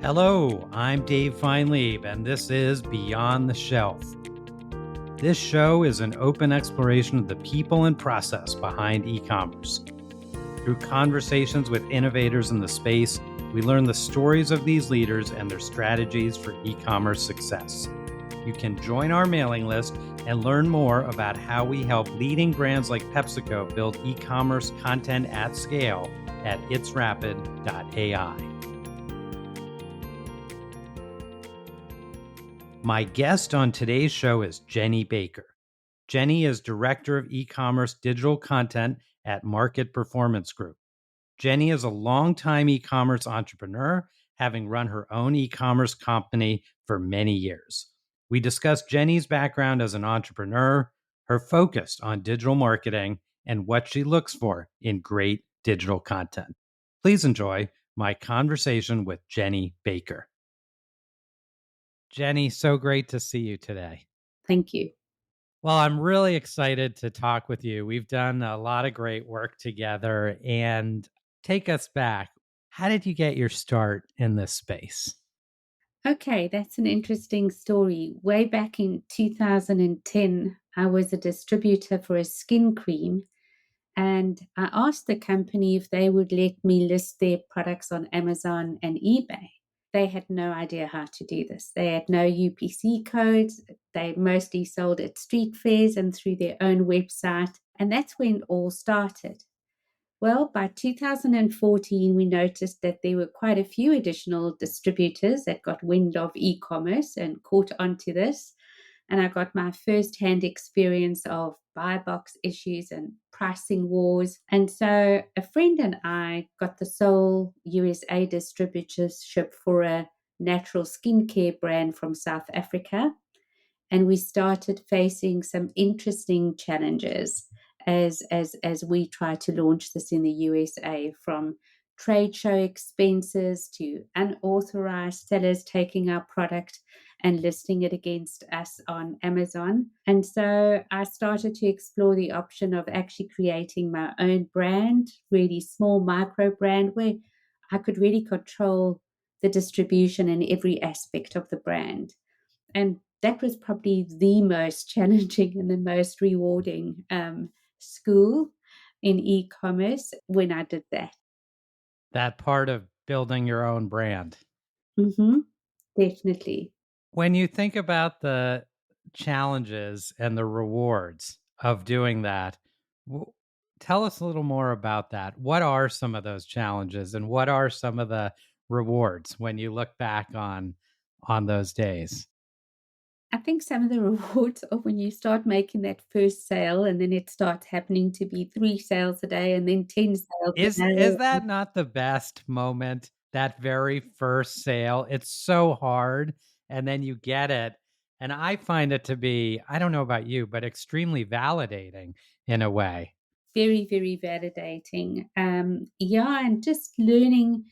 Hello, I'm Dave Feinlieb, and this is Beyond the Shelf. This show is an open exploration of the people and process behind e-commerce. Through conversations with innovators in the space, we learn the stories of these leaders and their strategies for e-commerce success. You can join our mailing list and learn more about how we help leading brands like PepsiCo build e-commerce content at scale at itsrapid.ai. My guest on today's show is Jenny Baker. Jenny is Director of E-commerce Digital Content at Market Performance Group. Jenny is a longtime e-commerce entrepreneur, having run her own e-commerce company for many years. We discuss Jenny's background as an entrepreneur, her focus on digital marketing, and what she looks for in great digital content. Please enjoy my conversation with Jenny Baker. Jenny, so great to see you today. Thank you. Well, I'm really excited to talk with you. We've done a lot of great work together, and take us back. How did you get your start in this space? Okay, that's an interesting story. Way back in 2010, I was a distributor for a skin cream, and I asked the company if they would let me list their products on Amazon and eBay. They had no idea how to do this. They had no UPC codes. They mostly sold at street fairs and through their own website. And that's when it all started. Well, by 2014, we noticed that there were quite a few additional distributors that got wind of e-commerce and caught onto this. And I got my first-hand experience of buy box issues and pricing wars. And so a friend and I got the sole USA distributorship for a natural skincare brand from South Africa. And we started facing some interesting challenges as we try to launch this in the USA, from trade show expenses to unauthorized sellers taking our product and listing it against us on Amazon. And so I started to explore the option of actually creating my own brand, really small micro brand, where I could really control the distribution and every aspect of the brand. And that was probably the most challenging and the most rewarding school in e-commerce when I did that. That part of building your own brand. Mm-hmm. Definitely. When you think about the challenges and the rewards of doing that, tell us a little more about that. What are some of those challenges, and what are some of the rewards when you look back on those days? I think some of the rewards are when you start making that first sale and then it starts happening to be 3 sales a day and then 10 sales a Is day. that not the best moment, that very first sale? It's so hard, and then you get it, and I find it to be, I don't know about you, but extremely validating in a way. Very, very validating. Yeah, and just learning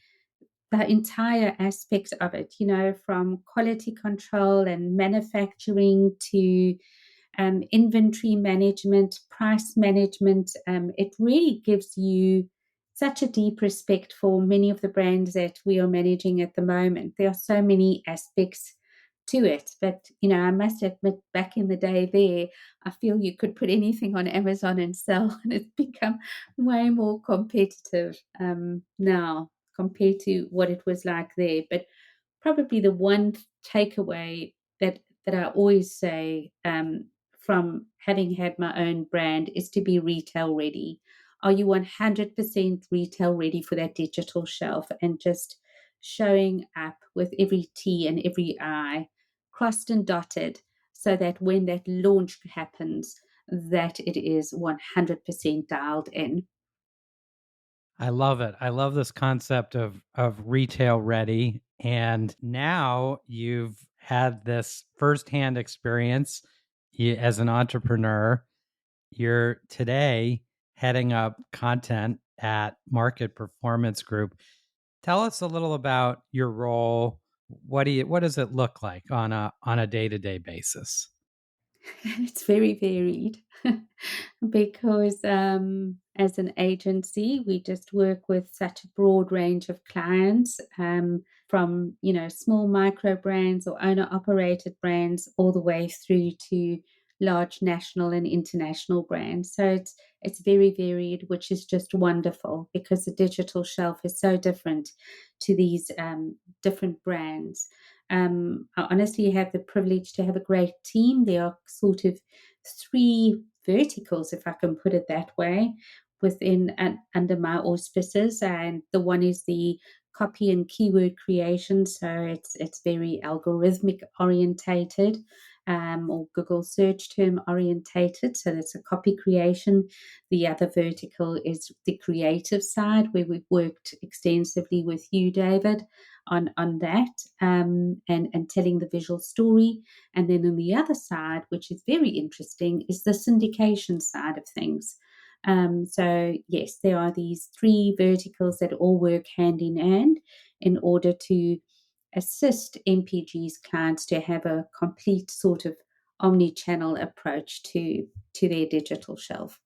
the entire aspect of it, from quality control and manufacturing to inventory management, price management. It really gives you such a deep respect for many of the brands that we are managing at the moment. There are so many aspects to it. But, I must admit, back in the day there, I feel you could put anything on Amazon and sell, and it's become way more competitive now compared to what it was like there. But probably the one takeaway that I always say from having had my own brand is to be retail ready. Are you 100% retail ready for that digital shelf, and just showing up with every T and every I crossed and dotted, so that when that launch happens, that it is 100% dialed in. I love it. I love this concept of retail ready. And now you've had this firsthand experience as an entrepreneur. You're today heading up content at Market Performance Group. Tell us a little about your role. What does it look like on a day-to-day basis? It's very varied because as an agency. We just work with such a broad range of clients, from small micro brands or owner operated brands all the way through to large national and international brands. So it's very varied, which is just wonderful because the digital shelf is so different to these different brands. I honestly have the privilege to have a great team. There are sort of three verticals, if I can put it that way, within and under my auspices, and the one is the copy and keyword creation. So it's very algorithmic orientated, or Google search term orientated. So that's a copy creation. The other vertical is the creative side, where we've worked extensively with you, David, on that, and telling the visual story. And then on the other side, which is very interesting, is the syndication side of things. So yes, there are these three verticals that all work hand in hand in order to assist MPG's clients to have a complete sort of omni-channel approach to their digital shelf.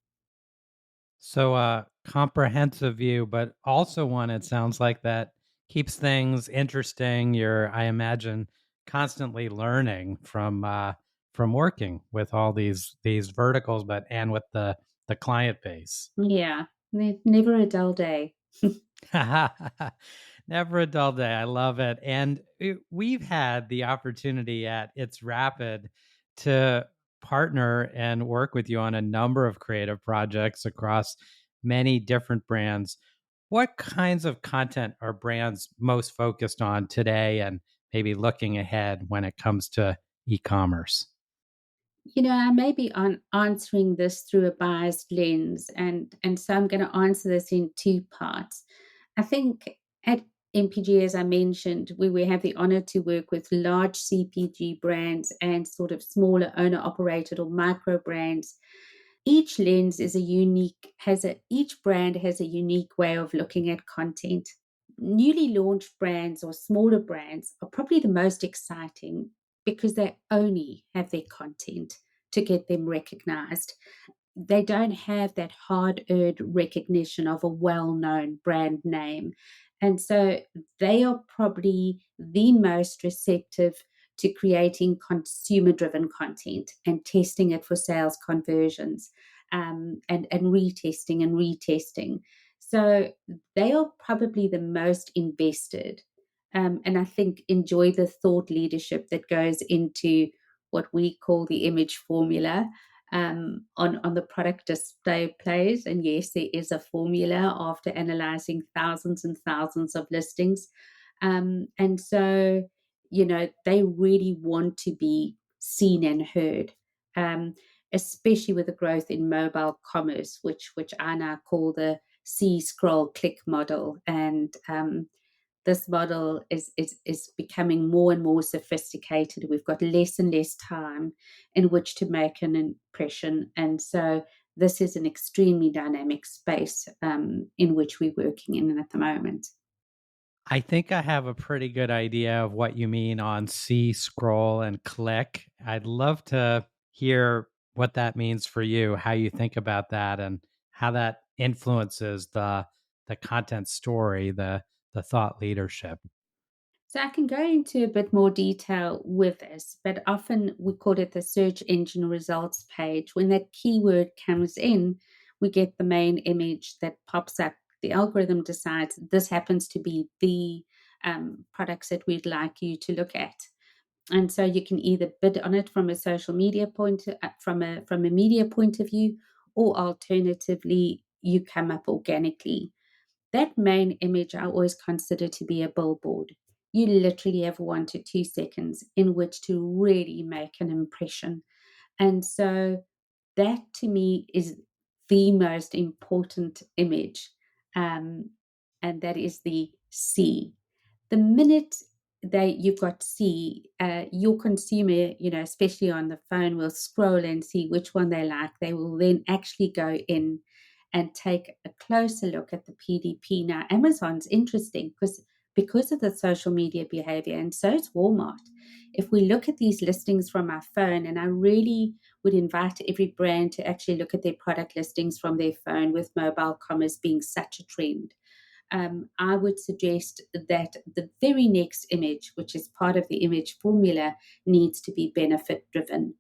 So a comprehensive view, but also one, it sounds like, that keeps things interesting. You're, I imagine, constantly learning from working with all these verticals, but and with the client base. Yeah, never a dull day. Never a dull day. I love it. And we've had the opportunity at It's Rapid to partner and work with you on a number of creative projects across many different brands. What kinds of content are brands most focused on today and maybe looking ahead when it comes to e-commerce? I may be answering this through a biased lens, and so I'm going to answer this in two parts. I think at MPG, as I mentioned, we have the honor to work with large CPG brands and sort of smaller owner operated or micro brands. Each lens is a unique, each brand has a unique way of looking at content. Newly launched brands or smaller brands are probably the most exciting because they only have their content to get them recognized. They don't have that hard earned recognition of a well known brand name. And so they are probably the most receptive to creating consumer driven content and testing it for sales conversions, and retesting and retesting. So they are probably the most invested, and I think enjoy the thought leadership that goes into what we call the image formula, on the product display plays. And yes, there is a formula after analyzing thousands and thousands of listings. And so, they really want to be seen and heard, especially with the growth in mobile commerce, which I now call the see, scroll, click model. And this model is becoming more and more sophisticated. We've got less and less time in which to make an impression, and so this is an extremely dynamic space, in which we're working in at the moment. I think I have a pretty good idea of what you mean on see, scroll, and click. I'd love to hear what that means for you, how you think about that, and how that influences the content story, the thought leadership. So I can go into a bit more detail with this, but often we call it the search engine results page. When that keyword comes in, we get the main image that pops up. The algorithm decides this happens to be the products that we'd like you to look at. And so you can either bid on it from a social media from a media point of view, or alternatively, you come up organically. That main image I always consider to be a billboard. You literally have 1 to 2 seconds in which to really make an impression. And so that to me is the most important image. Um, and that is the C. The minute that you've got C, your consumer, especially on the phone, will scroll and see which one they like. They will then actually go in and take a closer look at the PDP. Now, Amazon's interesting because of the social media behavior, and so is Walmart. If we look at these listings from our phone, and I really would invite every brand to actually look at their product listings from their phone, with mobile commerce being such a trend, I would suggest that the very next image, which is part of the image formula, needs to be benefit driven.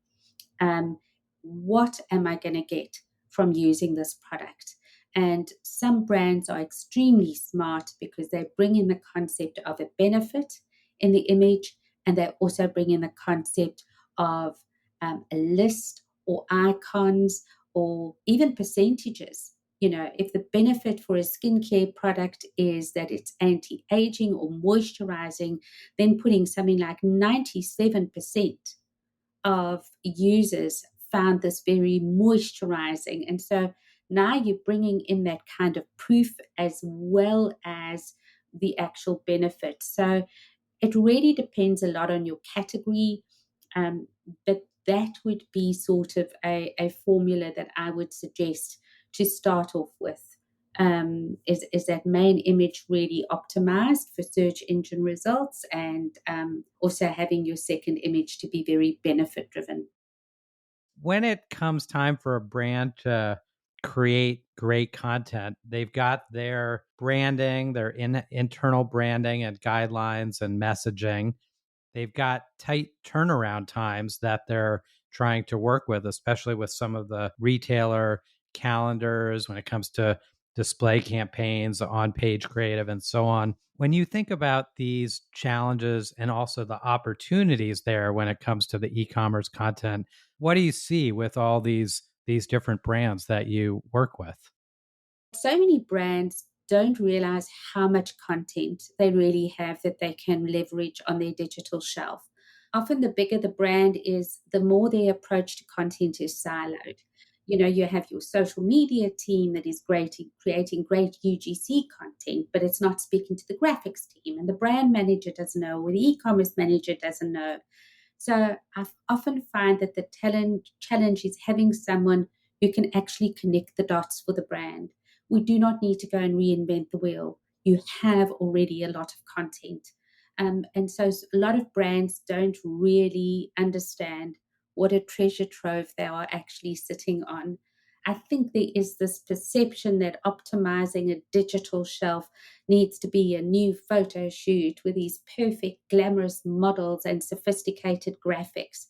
um, what am I going to get from using this product? And some brands are extremely smart because they bring in the concept of a benefit in the image, and they also bring in the concept of a list or icons or even percentages. If the benefit for a skincare product is that it's anti aging or moisturizing, then putting something like 97% of users found this very moisturizing. And so now you're bringing in that kind of proof as well as the actual benefit. So it really depends a lot on your category. Um, but that would be sort of a formula that I would suggest to start off with. Is that main image really optimized for search engine results, and also having your second image to be very benefit driven? When it comes time for a brand to create great content, they've got their branding, their internal branding and guidelines and messaging. They've got tight turnaround times that they're trying to work with, especially with some of the retailer calendars when it comes to display campaigns, on page creative, and so on. When you think about these challenges and also the opportunities there when it comes to the e-commerce content, what do you see with all these different brands that you work with? So many brands don't realize how much content they really have that they can leverage on their digital shelf. Often, the bigger the brand is, the more their approach to content is siloed. You have your social media team that is great in creating great UGC content, but it's not speaking to the graphics team, and the brand manager doesn't know, or the e commerce manager doesn't know. So I often find that the challenge is having someone who can actually connect the dots for the brand. We do not need to go and reinvent the wheel. You have already a lot of content. And so a lot of brands don't really understand what a treasure trove they are actually sitting on. I think there is this perception that optimizing a digital shelf needs to be a new photo shoot with these perfect, glamorous models and sophisticated graphics.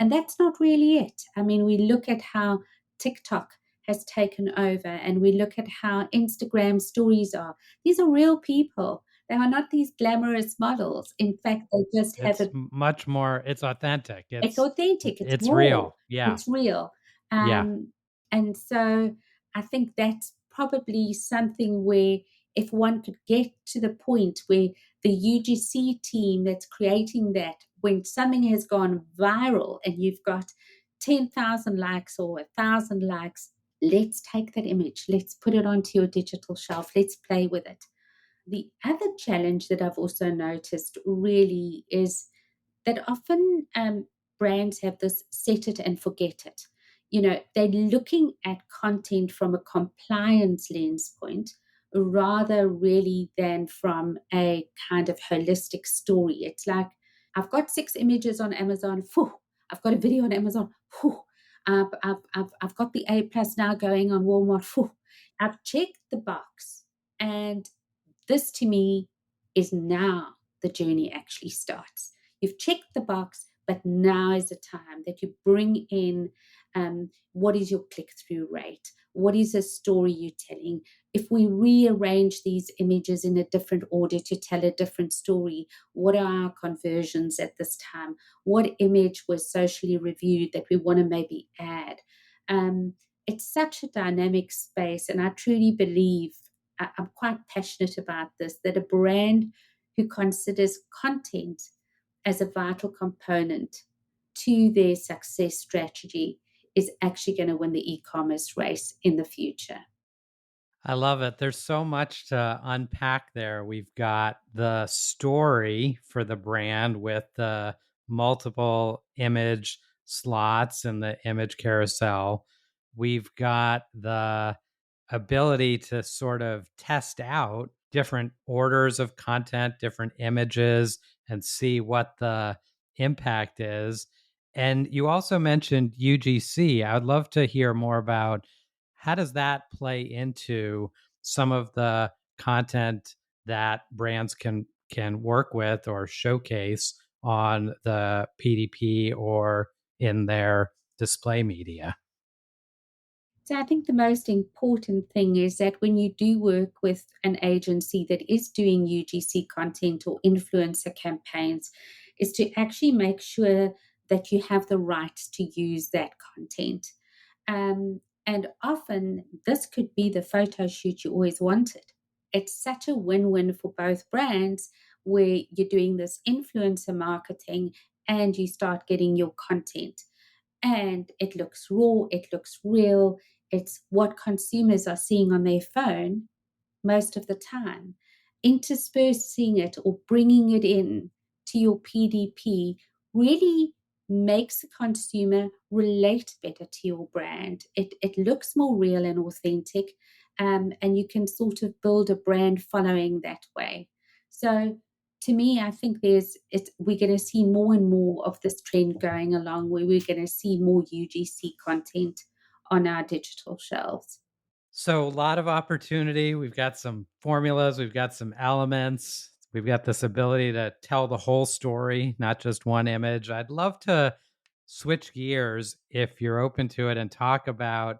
And that's not really it. I mean, we look at how TikTok has taken over, and we look at how Instagram stories are. These are real people. They are not these glamorous models. In fact, they just have It's a much more, it's authentic. it's authentic, it's It's raw, real. Yeah. it's real. Yeah. Um, and so I think that's probably something where, if one could get to the point where the UGC team that's creating that, when something has gone viral and you've got 10,000 likes or 1,000 likes, let's take that image, let's put it onto your digital shelf, let's play with it. The other challenge that I've also noticed really is that often brands have this set it and forget it. They're looking at content from a compliance lens point rather really than from a kind of holistic story. It's like, I've got 6 images on Amazon. Phew, I've got a video on Amazon. Phew, I've got the A plus now going on Walmart. Phew, I've checked the box, and this to me is now the journey actually starts. You've checked the box, but now is the time that you bring in what is your click through rate? What is the story you're telling? If we rearrange these images in a different order to tell a different story, what are our conversions at this time? What image was socially reviewed that we want to maybe add? Um, it's such a dynamic space, and I truly believe, I'm quite passionate about this, that a brand who considers content as a vital component to their success strategy is actually going to win the e-commerce race in the future. I love it. There's so much to unpack there. We've got the story for the brand with the multiple image slots and the image carousel. We've got the ability to sort of test out different orders of content, different images, and see what the impact is. And you also mentioned UGC. I would love to hear more about how does that play into some of the content that brands can work with or showcase on the PDP or in their display media. So I think the most important thing is that when you do work with an agency that is doing UGC content or influencer campaigns, is to actually make sure that you have the rights to use that content. And often this could be the photo shoot you always wanted. It's such a win-win for both brands where you're doing this influencer marketing and you start getting your content and it looks raw, it looks real, it's what consumers are seeing on their phone most of the time. Interspersing it or bringing it in to your PDP really makes the consumer relate better to your brand. It looks more real and authentic, and you can sort of build a brand following that way. So to me, I think we're going to see more and more of this trend going along where we're going to see more UGC content on our digital shelves. So, a lot of opportunity. We've got some formulas, we've got some elements, we've got this ability to tell the whole story, not just one image. I'd love to switch gears if you're open to it and talk about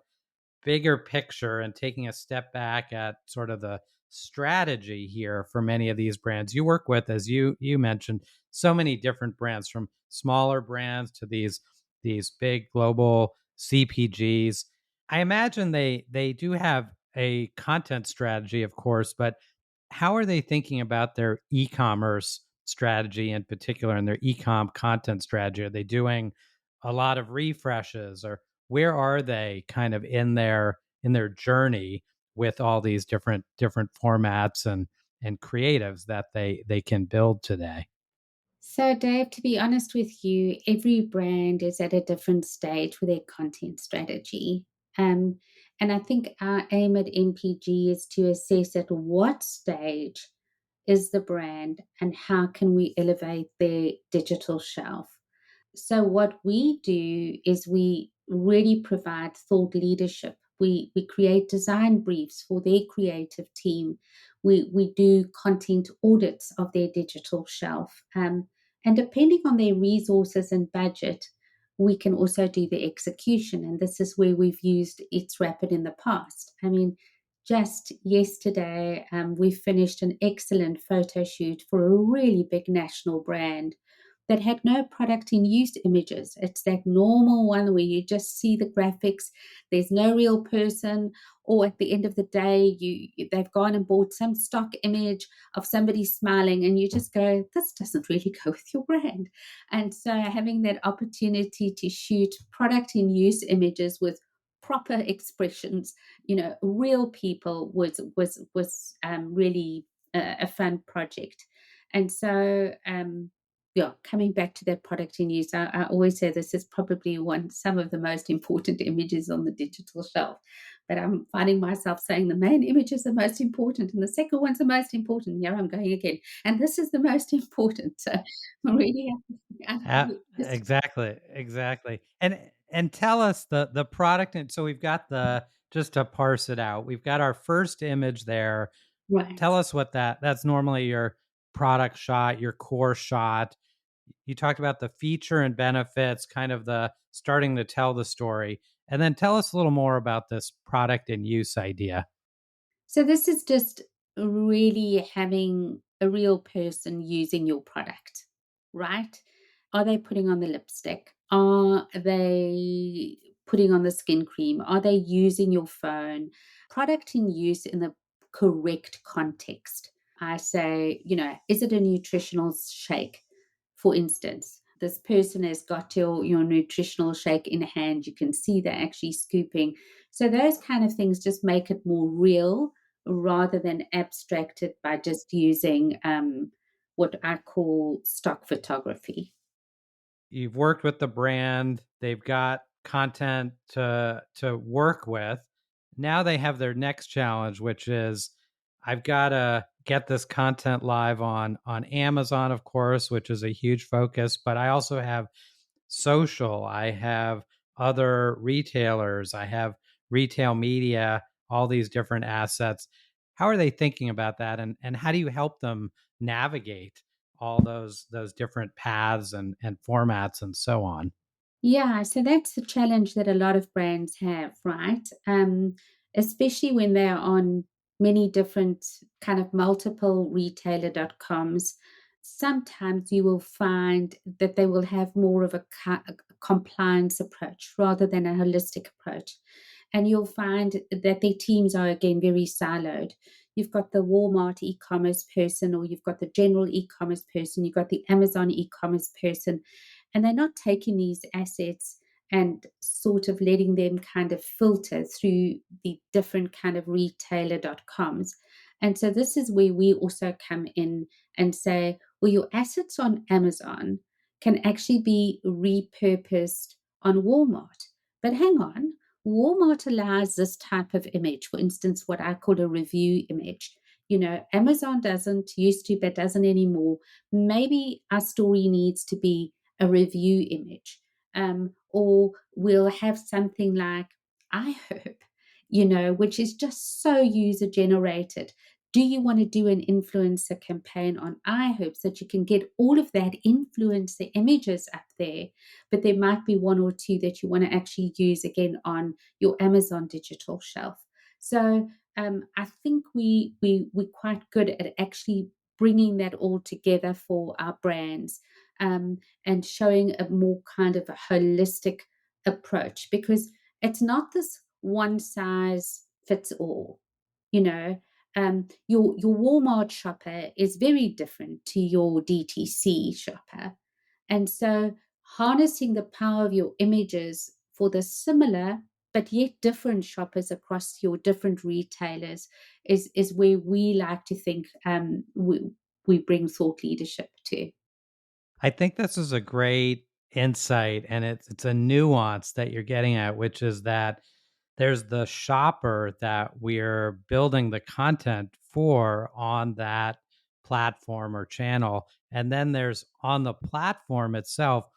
bigger picture and taking a step back at sort of the strategy here for many of these brands you work with. As you mentioned, so many different brands, from smaller brands to these big global CPGs. I imagine they do have a content strategy, of course, but how are they thinking about their e-commerce strategy in particular, and their e-com content strategy? Are they doing a lot of refreshes, or where are they kind of in their journey with all these different formats and creatives that they can build today? So, Dave, to be honest with you, every brand is at a different stage with their content strategy. Um, and I think our aim at MPG is to assess at what stage is the brand and how can we elevate their digital shelf. So what we do is we really provide thought leadership. We create design briefs for their creative team. We do content audits of their digital shelf. And depending on their resources and budget, we can also do the execution. And this is where we've used It's Rapid in the past. I mean, just yesterday, we finished an excellent photo shoot for a really big national brand that had no product in use images. It's that normal one where you just see the graphics, there's no real person, or at the end of the day, they've gone and bought some stock image of somebody smiling, and you just go, this doesn't really go with your brand. And so having that opportunity to shoot product in use images with proper expressions, real people was really a fun project. And so yeah, coming back to that product in use, I always say this is probably some of the most important images on the digital shelf. But I'm finding myself saying the main image is the most important, and the second one's the most important. Here I'm going again, and this is the most important. So I really have to just Exactly. And tell us the product. And so we've got the just to parse it out. We've got our first image there. Tell right. us what that's normally your product shot, your core shot. You talked about the feature and benefits, kind of the starting to tell the story. And then tell us a little more about this product and use idea. So this is just really having a real person using your product, right? Are they putting on the lipstick? Are they putting on the skin cream? Are they using your phone? Product in use in the correct context. I say, is it a nutritional shake? For instance, this person has got your nutritional shake in hand. You can see they're actually scooping. So those kind of things just make it more real rather than abstracted by just using what I call stock photography. You've worked with the brand, they've got content to work with. Now they have their next challenge, which is I've got to get this content live on Amazon, of course, which is a huge focus, but I also have social, I have other retailers, I have retail media, all these different assets. How are they thinking about that, and how do you help them navigate all those different paths and formats and so on? Yeah, so that's the challenge that a lot of brands have, right? Especially when they're on many different kind of multiple retailer.coms. Sometimes you will find that they will have more of a compliance approach rather than a holistic approach. And you'll find that their teams are again very siloed. You've got the Walmart e commerce person, or you've got the general e commerce person, you've got the Amazon e commerce person, and they're not taking these assets and sort of letting them kind of filter through the different kind of retailer.coms. And so this is where we also come in and say, well, your assets on Amazon can actually be repurposed on Walmart. But hang on, Walmart allows this type of image, for instance, what I call a review image. Amazon doesn't, used to, but doesn't anymore. Maybe our story needs to be a review image. Or we'll have something like, I hope, which is just so user generated. Do you want to do an influencer campaign on iHope so that you can get all of that influencer images up there? But there might be one or two that you want to actually use again on your Amazon digital shelf. So I think we're quite good at actually bringing that all together for our brands, and showing a more kind of a holistic approach, because it's not this one size fits all. You know, your Walmart shopper is very different to your DTC shopper, and so harnessing the power of your images for the similar but yet different shoppers across your different retailers is where we like to think, we bring thought leadership to. I think this is a great insight, and it's a nuance that you're getting at, which is that there's the shopper that we're building the content for on that platform or channel. And then there's on the platform itself,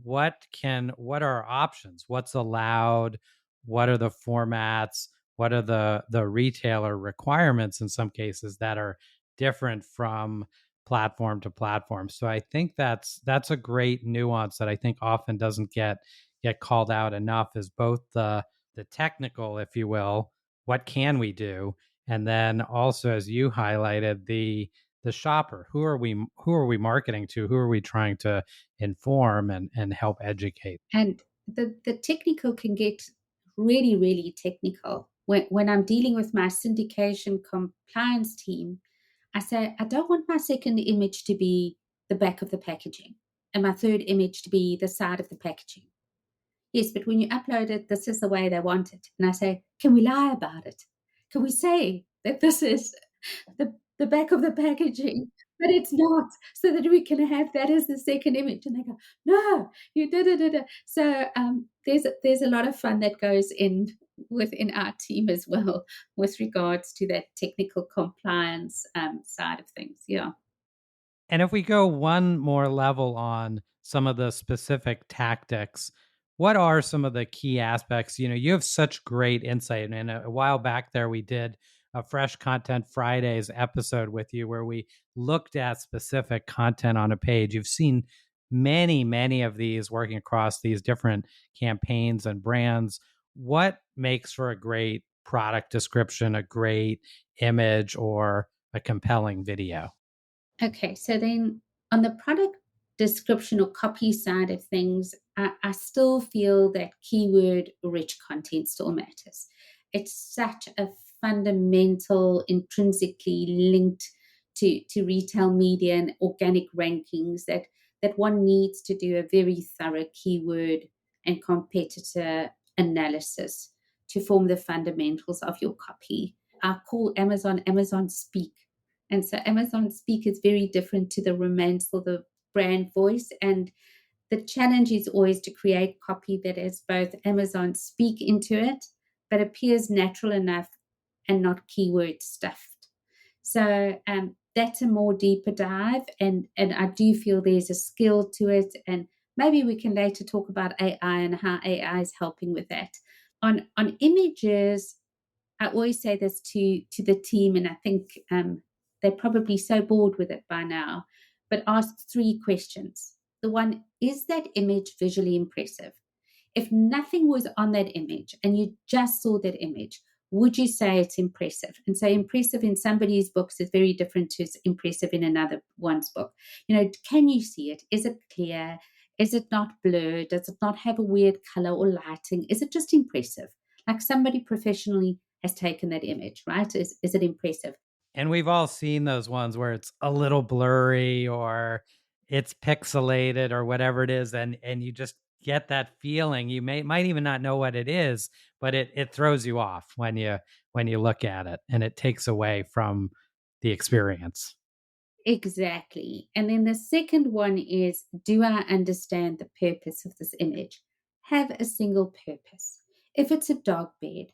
what are our options? What's allowed? What are the formats? What are the retailer requirements in some cases that are different from platform to platform? So I think that's a great nuance that I think often doesn't get called out enough, is both the technical, if you will, what can we do? And then also, as you highlighted, the shopper, who are we marketing to? Who are we trying to inform and help educate? And the technical can get really, really technical. When I'm dealing with my syndication compliance team, I say, I don't want my second image to be the back of the packaging and my third image to be the side of the packaging. Yes, but when you upload it, this is the way they want it. And I say, can we lie about it? Can we say that this is the back of the packaging, but it's not, so that we can have that as the second image? And they go, no, you did it. So there's a lot of fun that goes in within our team as well with regards to that technical compliance side of things. Yeah. And if we go one more level on some of the specific tactics, what are some of the key aspects? You have such great insight. And a while back there, we did a Fresh Content Fridays episode with you where we looked at specific content on a page. You've seen many, many of these working across these different campaigns and brands. What makes for a great product description, a great image, or a compelling video? Okay, so then on the product description or copy side of things, I still feel that keyword rich content still matters. It's such a fundamental, intrinsically linked to retail media and organic rankings that one needs to do a very thorough keyword and competitor analysis to form the fundamentals of your copy. I call Amazon Speak, and so Amazon Speak is very different to the romance or the brand voice. And the challenge is always to create copy that has both Amazon Speak into it, but appears natural enough and not keyword stuffed. So that's a more deeper dive, and I do feel there's a skill to it, and maybe we can later talk about AI and how AI is helping with that. On images, I always say this to the team, and I think they're probably so bored with it by now. But ask three questions. The one, is that image visually impressive? If nothing was on that image and you just saw that image, would you say it's impressive? And say impressive in somebody's books is very different to impressive in another one's book. Can you see it? Is it clear? Is it not blurred? Does it not have a weird color or lighting? Is it just impressive? Like somebody professionally has taken that image, right? Is it impressive? And we've all seen those ones where it's a little blurry or it's pixelated or whatever it is, and you just get that feeling. You might even not know what it is, but it throws you off when you look at it, and it takes away from the experience. Exactly. And then the second one is, do I understand the purpose of this image? Have a single purpose. If it's a dog bed,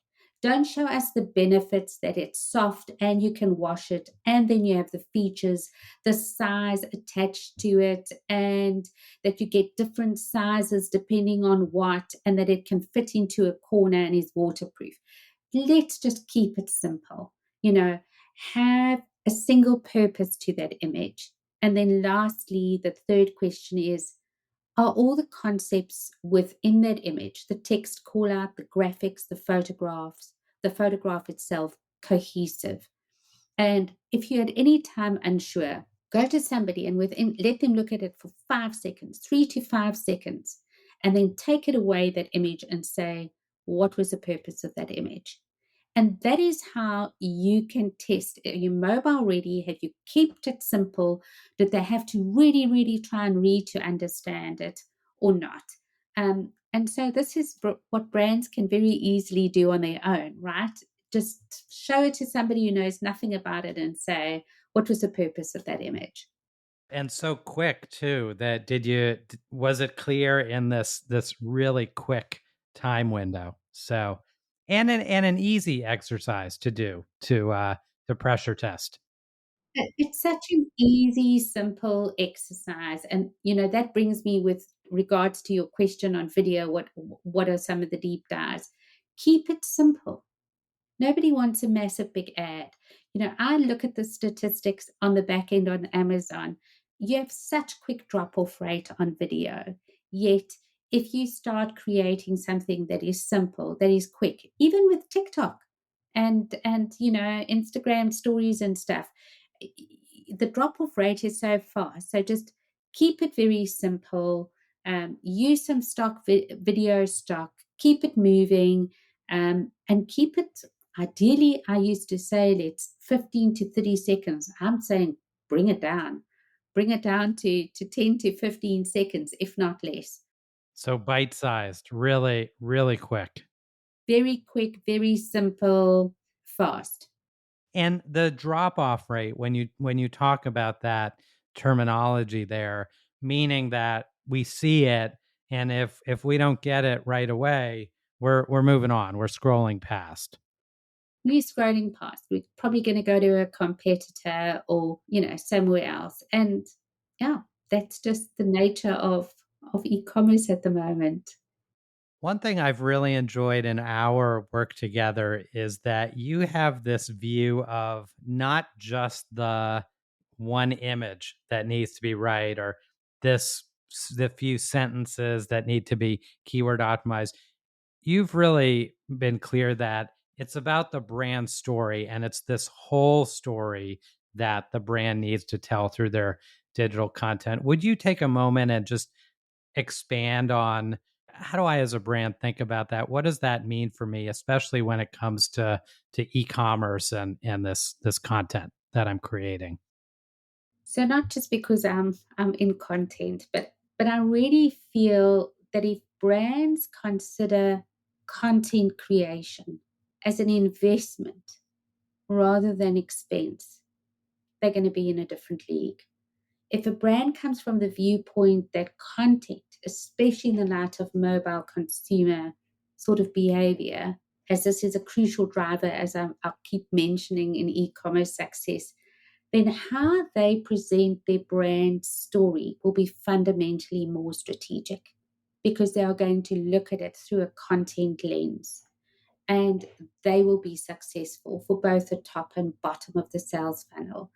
don't show us the benefits that it's soft and you can wash it, and then you have the features, the size attached to it, and that you get different sizes depending on what, and that it can fit into a corner and is waterproof. Let's just keep it simple. Have a single purpose to that image. And then lastly, the third question is, are all the concepts within that image, the text call out, the graphics, the photograph itself, cohesive? And if you're at any time unsure, go to somebody and let them look at it for 5 seconds, 3 to 5 seconds, and then take it away, that image, and say, what was the purpose of that image? And that is how you can test. Are you mobile ready? Have you kept it simple? Did they have to really, really try and read to understand it or not? And so this is what brands can very easily do on their own, right? Just show it to somebody who knows nothing about it and say, what was the purpose of that image? And so quick too, that was it clear in this really quick time window? So, and an easy exercise to do to pressure test. It's such an easy, simple exercise. And, that brings me with regards to your question on video, what are some of the deep dives? Keep it simple. Nobody wants a massive big ad. I look at the statistics on the back end on Amazon. You have such quick drop off rate on video. Yet, if you start creating something that is simple, that is quick, even with TikTok and Instagram stories and stuff, the drop off rate is so fast. So just keep it very simple. Use some stock video stock. Keep it moving, and keep it. Ideally, I used to say let's 15 to 30 seconds. I'm saying bring it down. Bring it down to 10 to 15 seconds, if not less. So bite-sized, really, really quick. Very quick, very simple, fast. And the drop-off rate when you talk about that terminology there, meaning that we see it, and if we don't get it right away, we're moving on, we're scrolling past. We're scrolling past. We're probably going to go to a competitor or, somewhere else. And yeah, that's just the nature of e-commerce at the moment. One thing I've really enjoyed in our work together is that you have this view of not just the one image that needs to be right, or the few sentences that need to be keyword optimized. You've really been clear that it's about the brand story, and it's this whole story that the brand needs to tell through their digital content. Would you take a moment and just expand on how do I as a brand think about that? What does that mean for me, especially when it comes to e-commerce and this content that I'm creating? So not just because I'm in content, but I really feel that if brands consider content creation as an investment rather than expense, they're going to be in a different league. If a brand comes from the viewpoint that content, especially in the light of mobile consumer sort of behavior, as this is a crucial driver, as I'll keep mentioning in e commerce success, then how they present their brand story will be fundamentally more strategic because they are going to look at it through a content lens, and they will be successful for both the top and bottom of the sales funnel.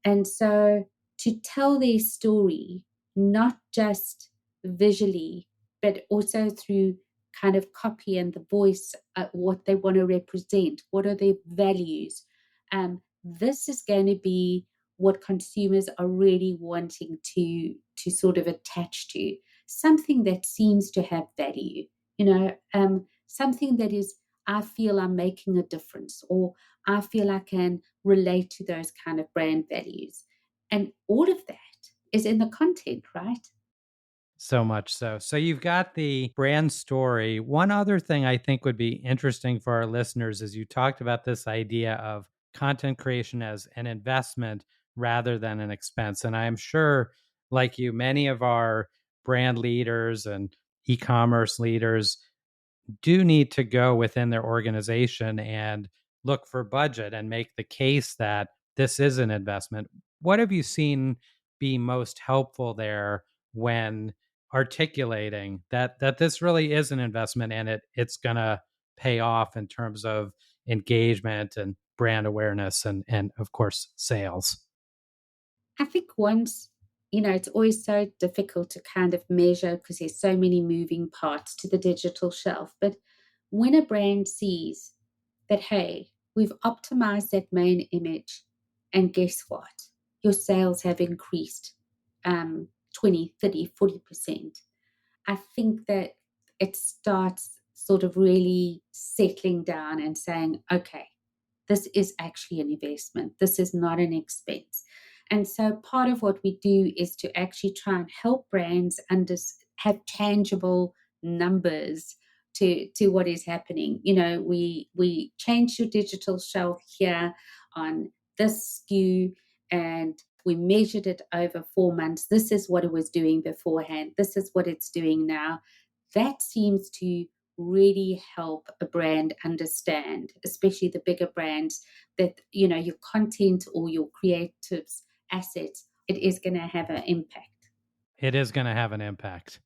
And so to tell their story, not just visually, but also through kind of copy and the voice, what they want to represent, what are their values. This is going to be what consumers are really wanting to sort of attach to, something that seems to have value, something that is, I feel I'm making a difference, or I feel I can relate to those kind of brand values. And all of that is in the content, right? So much so. So you've got the brand story. One other thing I think would be interesting for our listeners is you talked about this idea of content creation as an investment rather than an expense. And I'm sure, like you, many of our brand leaders and e-commerce leaders do need to go within their organization and look for budget and make the case that this is an investment. What have you seen be most helpful there when articulating that this really is an investment and it's going to pay off in terms of engagement and brand awareness and of course sales? I think once, it's always so difficult to kind of measure because there's so many moving parts to the digital shelf. But when a brand sees that, hey, we've optimized that main image, and guess what? Your sales have increased 20, 30, 40%. I think that it starts sort of really settling down and saying, okay, this is actually an investment. This is not an expense. And so part of what we do is to actually try and help brands have tangible numbers to what is happening. We changed your digital shelf here on this SKU, and we measured it over 4 months. This is what it was doing beforehand. This is what it's doing now. That seems to really help a brand understand, especially the bigger brands, that your content or your creatives assets, it is going to have an impact. It is going to have an impact.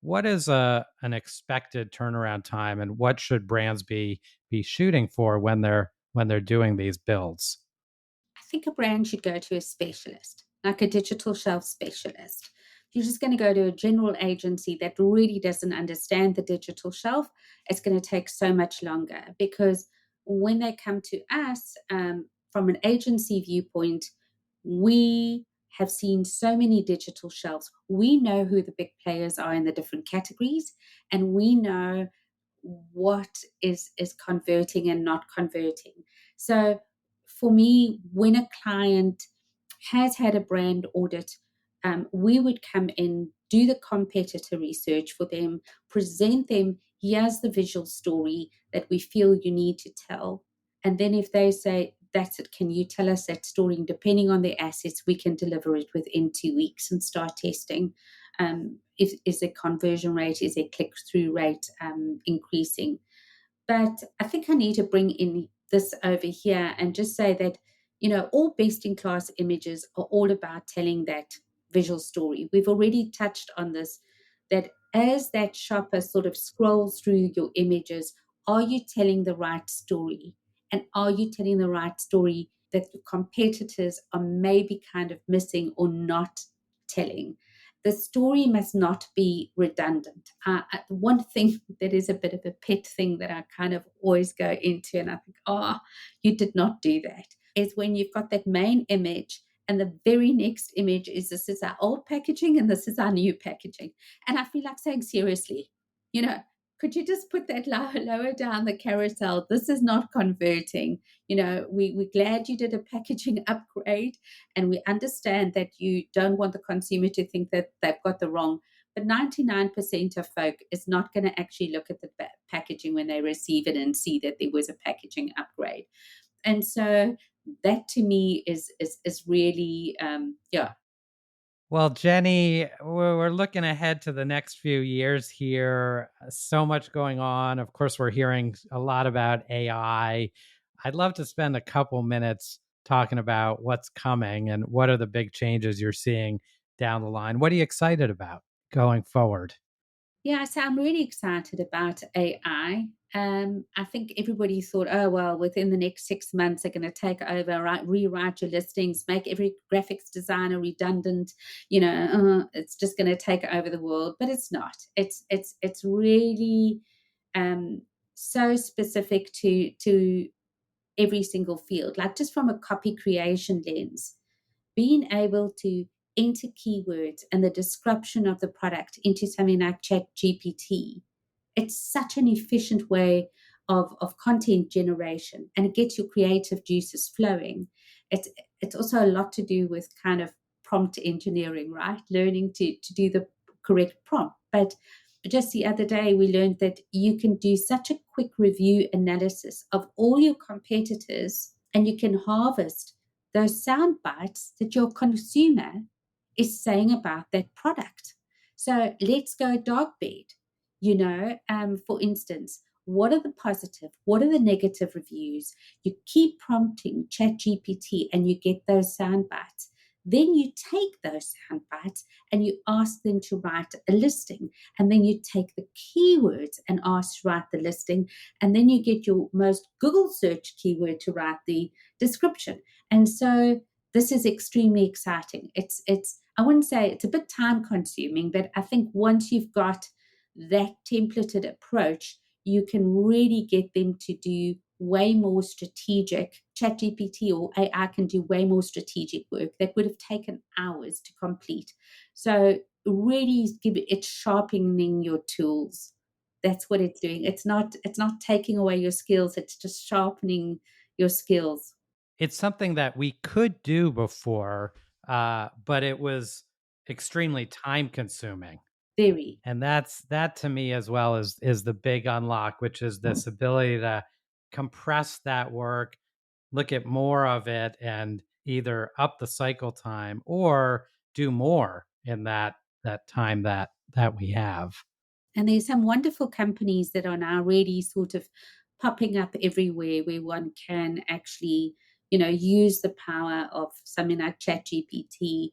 What is an expected turnaround time, and what should brands be shooting for when they're doing these builds? I think a brand should go to a specialist, like a digital shelf specialist. You're just going to go to a general agency that really doesn't understand the digital shelf. It's going to take so much longer because when they come to us, from an agency viewpoint, we have seen so many digital shelves. We know who the big players are in the different categories, and we know what is converting and not converting. So for me, when a client has had a brand audit, we would come in, do the competitor research for them, present them, here's the visual story that we feel you need to tell. And then if they say, that's it, can you tell us that story? And depending on the assets, we can deliver it within 2 weeks and start testing. Is the conversion rate, is a click-through rate increasing? But I think I need to bring in this over here and just say that, all best in class images are all about telling that visual story. We've already touched on this, that as that shopper sort of scrolls through your images, are you telling the right story? And are you telling the right story that your competitors are maybe kind of missing or not telling? The story must not be redundant. One thing that is a bit of a pet thing that I kind of always go into, and I think, oh, you did not do that, is when you've got that main image and the very next image is, this is our old packaging and this is our new packaging. And I feel like saying, seriously, you know, could you just put that lower down the carousel? This is not converting. We're glad you did a packaging upgrade, and we understand that you don't want the consumer to think that they've got the wrong. But 99% of folk is not going to actually look at the packaging when they receive it and see that there was a packaging upgrade. And so that to me is really yeah. Well, Jenny, we're looking ahead to the next few years here. So much going on. Of course, we're hearing a lot about AI. I'd love to spend a couple minutes talking about what's coming and what are the big changes you're seeing down the line. What are you excited about going forward? Yeah, so I'm really excited about AI. I think everybody thought, oh, well, within the next 6 months, they're going to take over, rewrite your listings, make every graphics designer redundant. It's just going to take over the world, but it's not. It's really um, so specific to every single field, like just from a copy creation lens, being able to enter keywords and the description of the product into something like chat gpt. It's such an efficient way of content generation, and it gets your creative juices flowing. It's also a lot to do with kind of prompt engineering, right? Learning to do the correct prompt. But just the other day, we learned that you can do such a quick review analysis of all your competitors, and you can harvest those sound bites that your consumer is saying about that product. So let's go dog bed. For instance, what are the positive? What are the negative reviews? You keep prompting ChatGPT and you get those sound bites. Then you take those sound bites and you ask them to write a listing. And then you take the keywords and ask to write the listing. And then you get your most Google search keyword to write the description. And so this is extremely exciting. It's I wouldn't say it's a bit time consuming, but I think once you've got that templated approach, you can really get them to do way more strategic. ChatGPT or AI can do way more strategic work that would have taken hours to complete. So really it's sharpening your tools. That's what it's doing. It's not taking away your skills, it's just sharpening your skills. It's something that we could do before, but it was extremely time consuming. Very. And that to me as well is the big unlock, which is this ability to compress that work, look at more of it, and either up the cycle time or do more in that time that we have. And there's some wonderful companies that are now really sort of popping up everywhere where one can actually, use the power of something like ChatGPT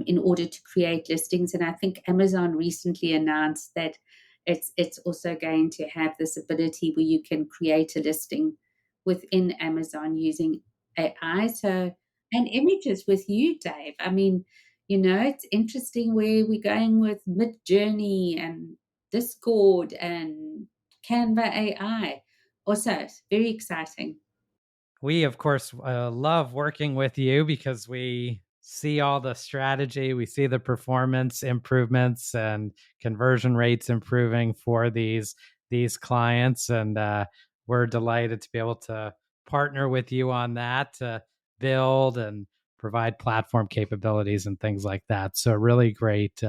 in order to create listings. And I think Amazon recently announced that it's also going to have this ability where you can create a listing within Amazon using AI. So, and images with you, Dave. I mean, it's interesting where we're going with Mid Journey and Discord and Canva AI. Also, it's very exciting. We, of course, love working with you because we see all the strategy, we see the performance improvements and conversion rates improving for these clients, and we're delighted to be able to partner with you on that to build and provide platform capabilities and things like that. So, really great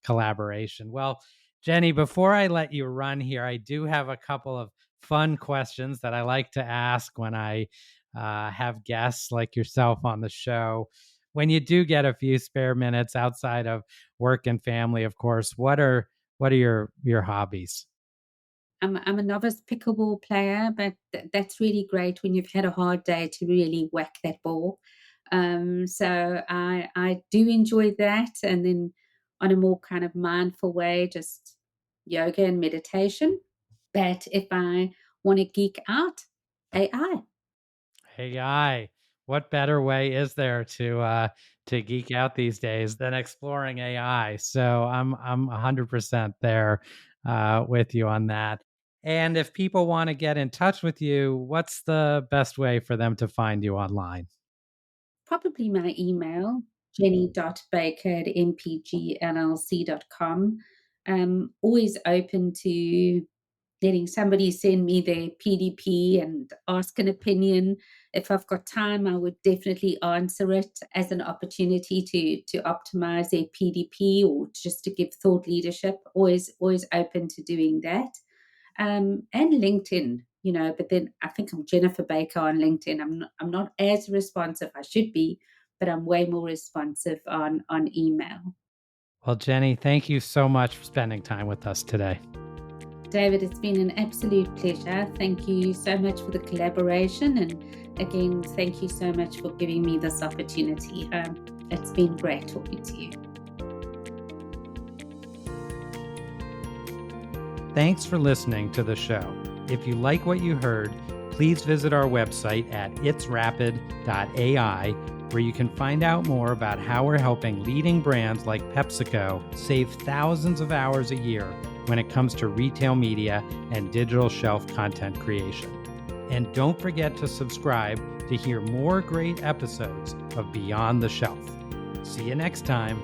collaboration. Well, Jenny, before I let you run here, I do have a couple of fun questions that I like to ask when I have guests like yourself on the show. When you do get a few spare minutes outside of work and family, of course, what are your hobbies? I'm a novice pickleball player, but that's really great when you've had a hard day to really whack that ball. So I do enjoy that, and then on a more kind of mindful way, just yoga and meditation. But if I want to geek out, AI. AI. What better way is there to geek out these days than exploring AI? So I'm 100% there with you on that. And if people want to get in touch with you, what's the best way for them to find you online? Probably my email, jenny.baker@mpgllc.com. Always open to letting somebody send me their PDP and ask an opinion. If I've got time, I would definitely answer it as an opportunity to optimize their PDP or just to give thought leadership. Always open to doing that. And LinkedIn, but then I think I'm Jennifer Baker on LinkedIn. I'm not as responsive. I should be, but I'm way more responsive on email. Well, Jenny, thank you so much for spending time with us today. David, it's been an absolute pleasure. Thank you so much for the collaboration. And again, thank you so much for giving me this opportunity. It's been great talking to you. Thanks for listening to the show. If you like what you heard, please visit our website at itsrapid.ai, where you can find out more about how we're helping leading brands like PepsiCo save thousands of hours a year when it comes to retail media and digital shelf content creation. And don't forget to subscribe to hear more great episodes of Beyond the Shelf. See you next time.